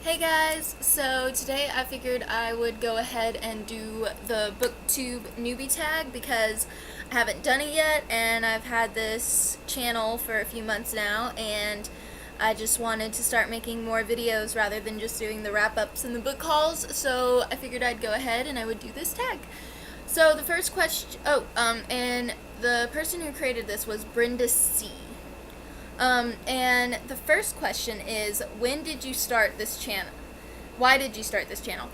Hey guys, so today I figured I would go ahead and do the Booktube Newbie TAG because I haven't done it yet and I've had this channel for a few months now and I just wanted to start making more videos rather than just doing the wrap-ups and the book hauls, so I figured I'd go ahead and I would do this tag. So the first question, and the person who created this was Brenda C. And the first question is, when did you start this channel? Why did you start this channel?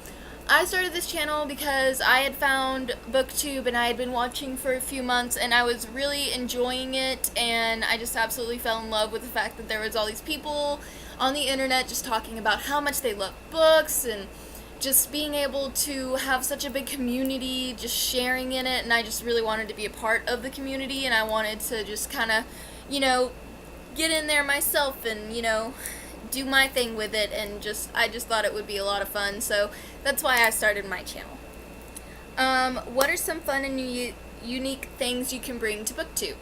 I started this channel because I had found Booktube and I had been watching for a few months and I was really enjoying it, and I just absolutely fell in love with the fact that there was all these people on the internet just talking about how much they love books and just being able to have such a big community just sharing in it, and I just really wanted to be a part of the community and I wanted to just kind of, get in there myself and, do my thing with it, and I just thought it would be a lot of fun, so that's why I started my channel. What are some fun and unique things you can bring to Booktube?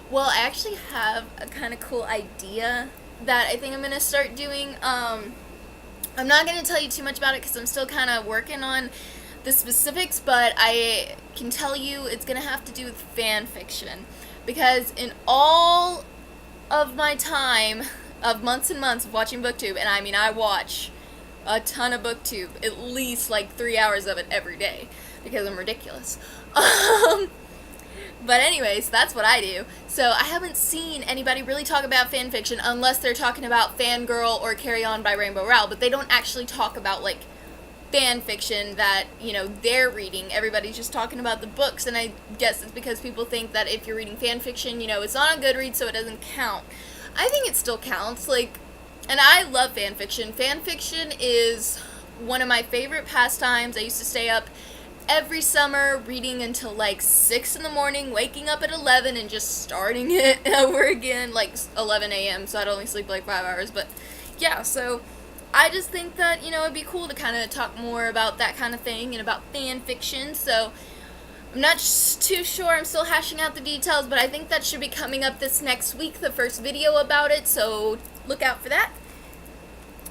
Well, I actually have a kind of cool idea that I think I'm going to start doing. I'm not going to tell you too much about it because I'm still kind of working on the specifics, but I can tell you it's going to have to do with fan fiction, because in all of my time of months and months of watching Booktube, and I mean I watch a ton of Booktube, at least like 3 hours of it every day, because I'm ridiculous. But anyways, that's what I do. So I haven't seen anybody really talk about fan fiction unless they're talking about Fangirl or Carry On by Rainbow Rowell, but they don't actually talk about like fan fiction that, they're reading. Everybody's just talking about the books, and I guess it's because people think that if you're reading fan fiction, it's not on Goodreads, so it doesn't count. I think it still counts, and I love fan fiction. Fan fiction is one of my favorite pastimes. I used to stay up every summer reading until 6 in the morning, waking up at 11 and just starting it over again, 11 a.m., so I'd only sleep 5 hours, but yeah, so I just think that, it'd be cool to kind of talk more about that kind of thing and about fan fiction, so I'm not too sure, I'm still hashing out the details, but I think that should be coming up this next week, the first video about it, so look out for that.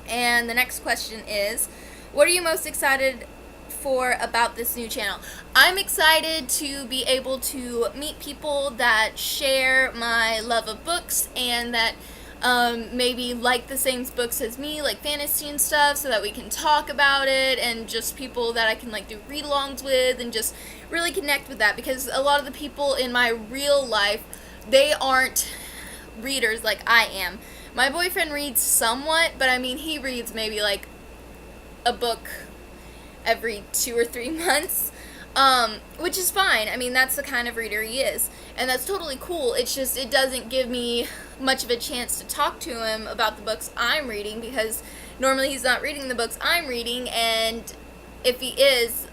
And the next question is, what are you most excited for about this new channel? I'm excited to be able to meet people that share my love of books and that maybe like the same books as me, like fantasy and stuff, so that we can talk about it, and just people that I can do read-alongs with and just really connect with that, because a lot of the people in my real life, they aren't readers like I am. My boyfriend reads somewhat, but I mean he reads maybe a book every 2 or 3 months, which is fine. I mean, that's the kind of reader he is, and that's totally cool. It's just, it doesn't give me much of a chance to talk to him about the books I'm reading, because normally he's not reading the books I'm reading, and if he is,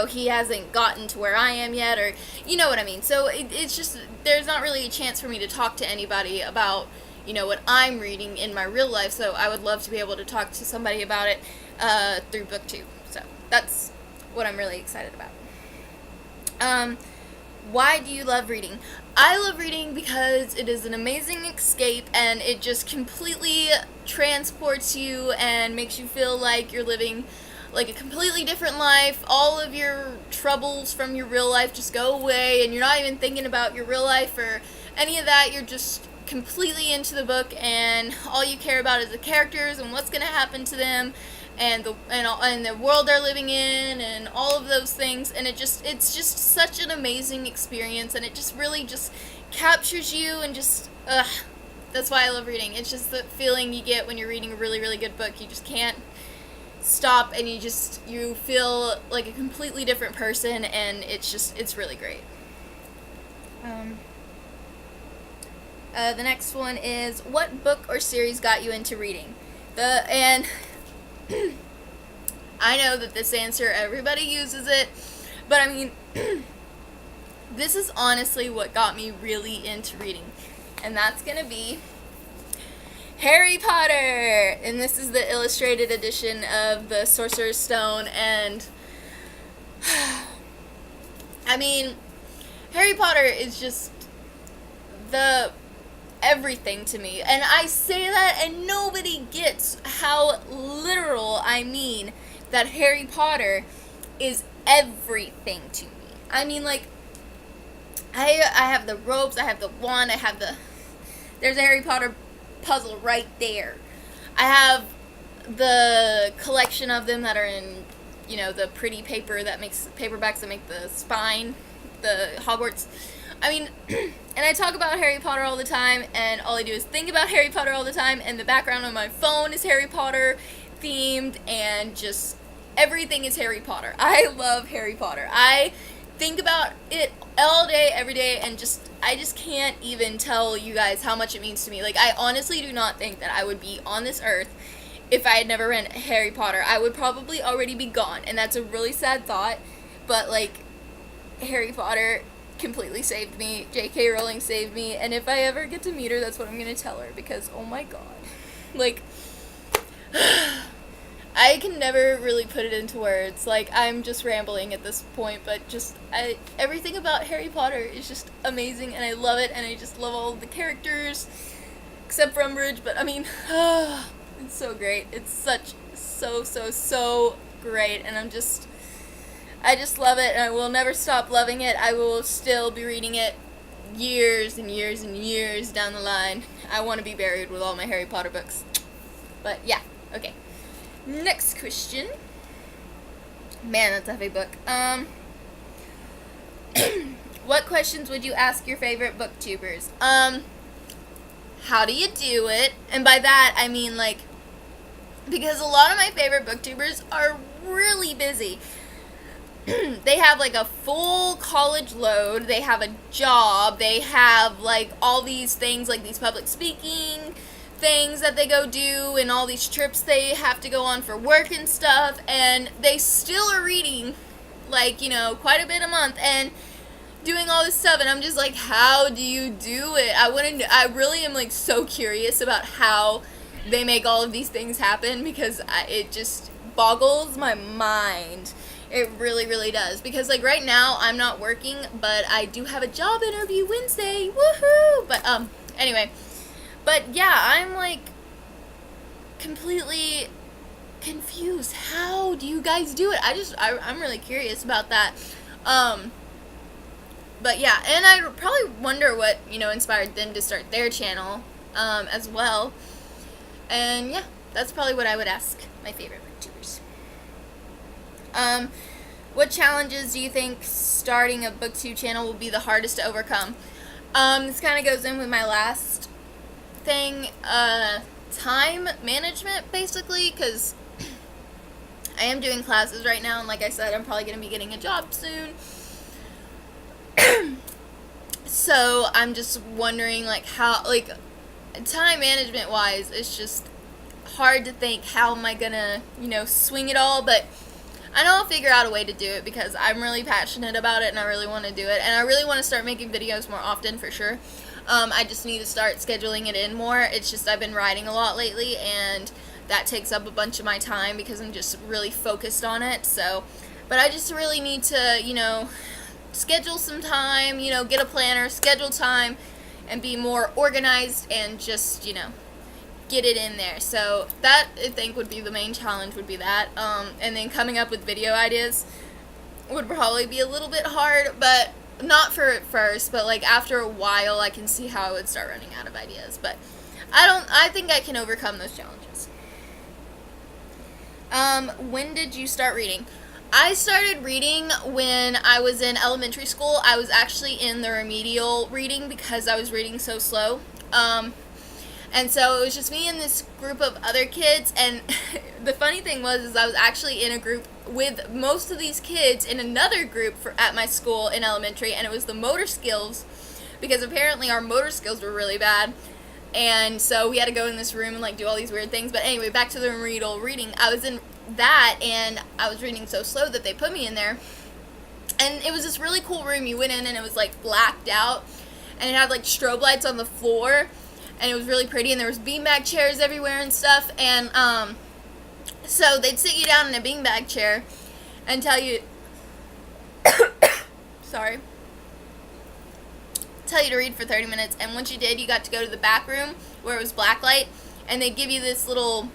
he hasn't gotten to where I am yet, or, you know what I mean. So it's just, there's not really a chance for me to talk to anybody about, what I'm reading in my real life, so I would love to be able to talk to somebody about it through Booktube. So that's what I'm really excited about. Why do you love reading? I love reading because it is an amazing escape, and it just completely transports you and makes you feel like you're living a completely different life. All of your troubles from your real life just go away, and you're not even thinking about your real life or any of that. You're just completely into the book, and all you care about is the characters and what's going to happen to them, and the world they're living in, and all of those things, and it's just such an amazing experience, and it just really just captures you, and that's why I love reading. It's just the feeling you get when you're reading a really, really good book. You just can't stop, and you feel like a completely different person, and it's really great. The next one is, what book or series got you into reading? And I know that this answer, everybody uses it, but I mean, this is honestly what got me really into reading, and that's gonna be Harry Potter, and this is the illustrated edition of the Sorcerer's Stone, and I mean, Harry Potter is just the everything to me. And I say that and nobody gets how literal I mean that Harry Potter is everything to me. I mean, like, I have the ropes, I have the wand, there's a Harry Potter puzzle right there. I have the collection of them that are in, you know, the pretty paperbacks that make the spine, the Hogwarts. I mean, and I talk about Harry Potter all the time, and all I do is think about Harry Potter all the time, and the background on my phone is Harry Potter themed, and just everything is Harry Potter. I love Harry Potter. I think about it all day, every day, and I just can't even tell you guys how much it means to me. Like, I honestly do not think that I would be on this earth if I had never read Harry Potter. I would probably already be gone, and that's a really sad thought, but, like, Harry Potter completely saved me. J.K. Rowling saved me, and if I ever get to meet her, that's what I'm gonna tell her, because, oh my god. Like, I can never really put it into words. Like, I'm just rambling at this point, but everything about Harry Potter is just amazing, and I love it, and I just love all the characters, except for Umbridge, but, I mean, it's so great. It's so great, and I just love it, and I will never stop loving it. I will still be reading it years and years and years down the line. I want to be buried with all my Harry Potter books. But, yeah, okay. Next question. Man, that's a heavy book. What questions would you ask your favorite booktubers? How do you do it? And by that, I mean, like, because a lot of my favorite booktubers are really busy. They have, like, a full college load, they have a job, they have, like, all these things, like these public speaking things that they go do, and all these trips they have to go on for work and stuff, and they still are reading, like, you know, quite a bit a month, and doing all this stuff, and I'm just like, how do you do it? I really am, like, so curious about how they make all of these things happen, because it just boggles my mind. It really, really does. Because, like, right now, I'm not working, but I do have a job interview Wednesday. Woohoo! But, anyway. But, yeah, I'm, like, completely confused. How do you guys do it? I'm really curious about that. But, yeah, and I probably wonder what, you know, inspired them to start their channel, as well. And, yeah, that's probably what I would ask my favorite booktubers. What challenges do you think starting a booktube channel will be the hardest to overcome? This kind of goes in with my last thing, time management, basically, because I am doing classes right now, and like I said, I'm probably going to be getting a job soon. So, I'm just wondering, like, how, like, time management wise, it's just hard to think, how am I gonna, you know, swing it all, but I know I'll figure out a way to do it, because I'm really passionate about it, and I really want to do it, and I really want to start making videos more often, for sure. I just need to start scheduling it in more. It's just I've been writing a lot lately, and that takes up a bunch of my time, because I'm just really focused on it, so, but I just really need to, you know, schedule some time, you know, get a planner, schedule time, and be more organized, and just, you know, get it in there. So that, I think, would be the main challenge, would be that. And then coming up with video ideas would probably be a little bit hard, but not for at first, but like after a while I can see how I would start running out of ideas. But I think I can overcome those challenges. When did you start reading? I started reading when I was in elementary school. I was actually in the remedial reading because I was reading so slow. And so it was just me and this group of other kids, and the funny thing was I was actually in a group with most of these kids in another group at my school in elementary, and it was the motor skills, because apparently our motor skills were really bad, and so we had to go in this room and like do all these weird things. But anyway, back to the remedial reading. I was in that, and I was reading so slow that they put me in there, and it was this really cool room. You went in and it was like blacked out, and it had like strobe lights on the floor, and it was really pretty, and there was beanbag chairs everywhere and stuff, and so they'd sit you down in a beanbag chair and tell you tell you to read for 30 minutes, and once you did, you got to go to the back room where it was black light, and they give you this little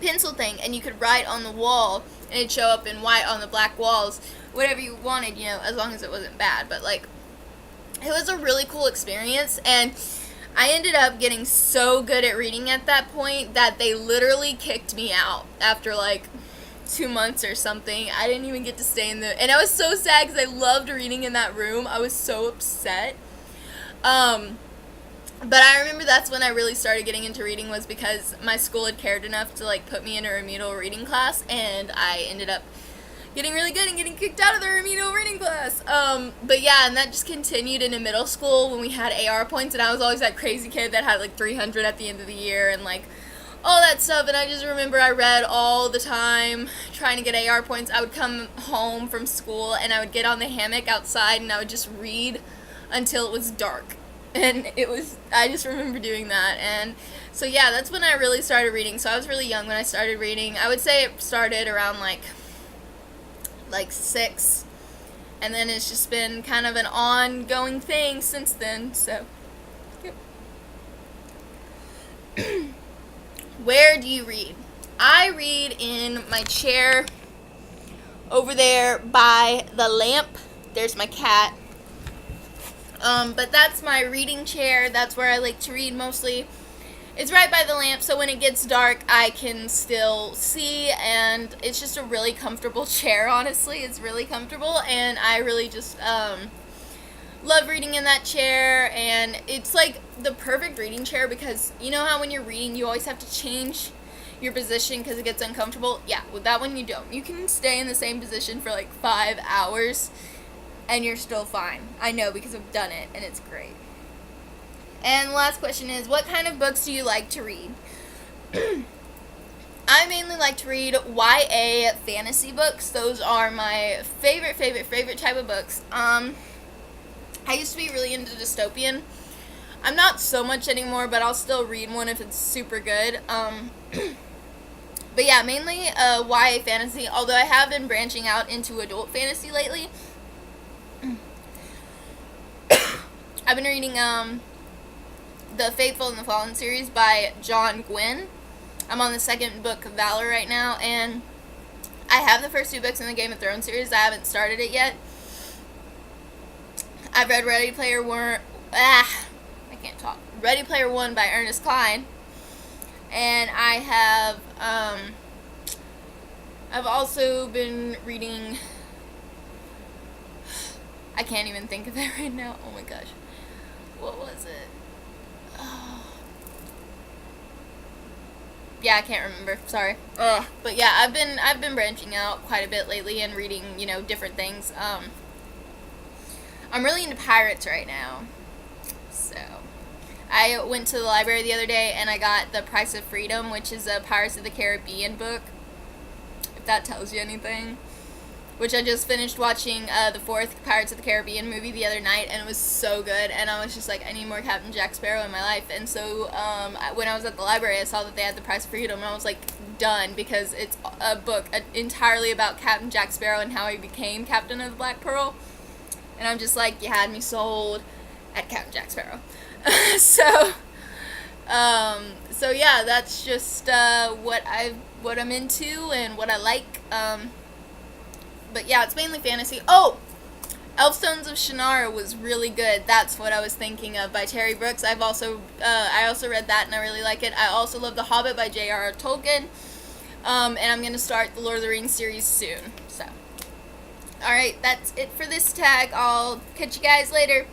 pencil thing, and you could write on the wall, and it'd show up in white on the black walls, whatever you wanted, you know, as long as it wasn't bad. But like, it was a really cool experience, and I ended up getting so good at reading at that point that they literally kicked me out after like 2 months or something. I didn't even get to stay in the, and I was so sad because I loved reading in that room. I was so upset. But I remember that's when I really started getting into reading, was because my school had cared enough to like put me in a remedial reading class, and I ended up getting really good and getting kicked out of the remedial reading class. But yeah, and that just continued into middle school when we had AR points, and I was always that crazy kid that had like 300 at the end of the year and like all that stuff. And I just remember I read all the time trying to get AR points. I would come home from school and I would get on the hammock outside and I would just read until it was dark. And I just remember doing that. And so yeah, that's when I really started reading. So I was really young when I started reading. I would say it started around like 6, and then it's just been kind of an ongoing thing since then. So yep. Where do you read? I read in my chair over there by the lamp. There's my cat. But that's my reading chair. That's where I like to read mostly. It's right by the lamp, so when it gets dark, I can still see, and it's just a really comfortable chair, honestly. It's really comfortable, and I really just love reading in that chair, and it's like the perfect reading chair because you know how when you're reading, you always have to change your position because it gets uncomfortable? Yeah, with that one, you don't. You can stay in the same position for like 5 hours, and you're still fine. I know because I've done it, and it's great. And the last question is, what kind of books do you like to read? I mainly like to read YA fantasy books. Those are my favorite type of books. I used to be really into dystopian. I'm not so much anymore, but I'll still read one if it's super good. But yeah, mainly YA fantasy, although I have been branching out into adult fantasy lately. I've been reading The Faithful and the Fallen series by John Gwynne. I'm on the second book of Valor right now, and I have the first 2 books in the Game of Thrones series. I haven't started it yet. I've read Ready Player One. I can't talk. Ready Player One by Ernest Cline, and I have I've also been reading. I can't even think of it right now. Oh my gosh, what was it? Yeah, I can't remember. Sorry. But yeah, I've been branching out quite a bit lately and reading, you know, different things. I'm really into pirates right now. So, I went to the library the other day and I got The Price of Freedom, which is a Pirates of the Caribbean book. If that tells you anything. Which I just finished watching the 4th Pirates of the Caribbean movie the other night, and it was so good, and I was just like, I need more Captain Jack Sparrow in my life. And so when I was at the library, I saw that they had The Price of Freedom, and I was like, done, because it's a book entirely about Captain Jack Sparrow and how he became Captain of the Black Pearl. And I'm just like, you had me sold at Captain Jack Sparrow. So yeah, that's just what I'm into and what I like. But yeah, it's mainly fantasy. Oh! Elfstones of Shannara was really good. That's what I was thinking of, by Terry Brooks. I also read that and I really like it. I also love The Hobbit by J.R.R. Tolkien. And I'm going to start the Lord of the Rings series soon. So, alright, that's it for this tag. I'll catch you guys later.